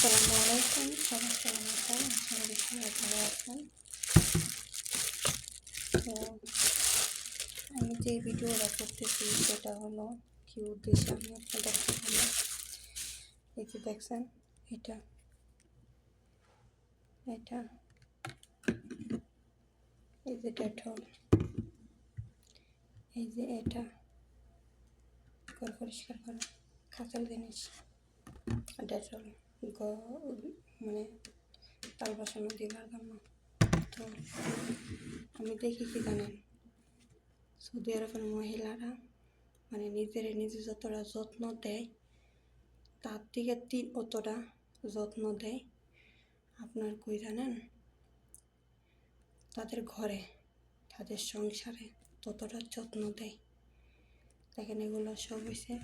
আসসালামু আলাইকুম, সবাই কেমন আছেন? আশা করি সবাই ভালো আছেন। তো আমি যে ভিডিওটা করতেছি সেটা হলো কি উদ্দেশ্যে আমি আপনাদের সামনে এই যে দেখছেন এটা এটা এই যে ডেটল, এই যে এটা ঘর পরিষ্কার করা খাতার জিনিস ডেটল মানে তাল বাসনও দিবার জন্য। তো আমি দেখি কি জানেন, সৌদি আরবের মহিলারা মানে নিজে যতটা যত্ন দেয় তার থেকে অতটা যত্ন দেয় আপনার কই জানেন, তাদের ঘরে তাদের সংসারে ততটা যত্ন দেয়। দেখেন এগুলো সব হয়েছে